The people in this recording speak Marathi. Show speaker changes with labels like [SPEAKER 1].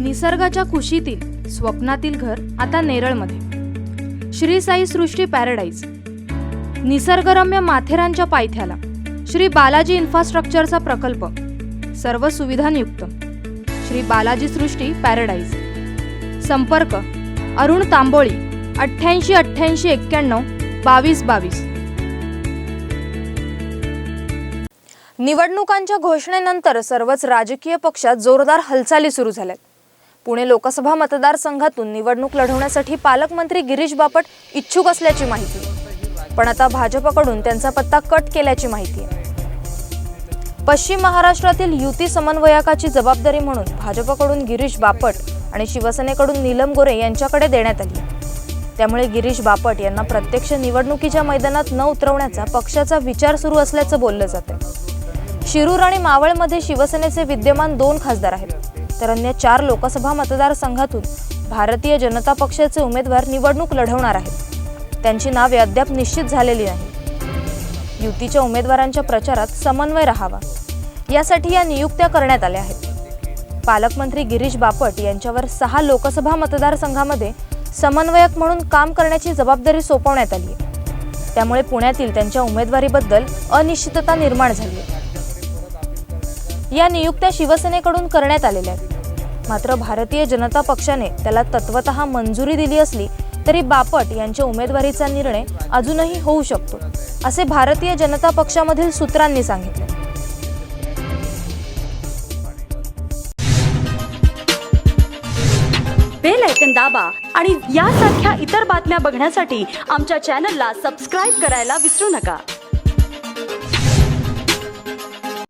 [SPEAKER 1] निसर्गाच्या कुशीतील स्वप्नातील घर आता नेरळमध्ये. श्री साई सृष्टी पॅराडाईज. निसर्गरम्य माथेरानच्या पायथ्याला श्री बालाजी इन्फ्रास्ट्रक्चरचा प्रकल्प, सर्व सुविधांयुक्त. श्री बालाजी सृष्टी पॅराडाईज. संपर्क अरुण तांबोळी 88 88 91 22 22. निवडणुकांच्या घोषणेनंतर सर्वच राजकीय पक्षात जोरदार हालचाली सुरू झाल्यात. पुणे लोकसभा मतदारसंघातून निवडणूक लढवण्यासाठी पालकमंत्री गिरीश बापट इच्छुक असल्याची माहिती, पण आता भाजपकडून त्यांचा पत्ता कट केल्याची माहिती आहे. पश्चिम महाराष्ट्रातील युती समन्वयकाची जबाबदारी म्हणून भाजपकडून गिरीश बापट आणि शिवसेनेकडून नीलम गोरे यांच्याकडे देण्यात आली. त्यामुळे गिरीश बापट यांना प्रत्यक्ष निवडणुकीच्या मैदानात न उतरवण्याचा पक्षाचा विचार सुरू असल्याचं बोललं जातं. शिरूर आणि मावळमध्ये शिवसेनेचे विद्यमान 2 खासदार आहेत, तर अन्य 4 लोकसभा मतदारसंघातून भारतीय जनता पक्षाचे उमेदवार निवडणूक लढवणार आहेत. त्यांची नावे अद्याप निश्चित झालेली नाही. युतीच्या उमेदवारांच्या प्रचारात समन्वय राहावा यासाठी या नियुक्त्या करण्यात आल्या आहेत. पालकमंत्री गिरीश बापट यांच्यावर 6 लोकसभा मतदारसंघामध्ये समन्वयक म्हणून काम करण्याची जबाबदारी सोपवण्यात आली आहे. त्यामुळे पुण्यातील त्यांच्या उमेदवारीबद्दल अनिश्चितता निर्माण झाली आहे. या नियुक्त्या शिवसेनेकडून करण्यात आलेल्या आहेत, मात्र भारतीय जनता पक्षाने त्याला तत्वतः मंजुरी दिली असली तरी बापट यांच्या उमेदवारीचा निर्णय अजूनही होऊ शकतो, असे भारतीय जनता पक्षामधील सूत्रांनी सांगितले.
[SPEAKER 2] बेल आयकॉन दाबा आणि यासारख्या इतर बातम्या बघण्यासाठी आमच्या चॅनलला सबस्क्राइब करायला विसरू नका.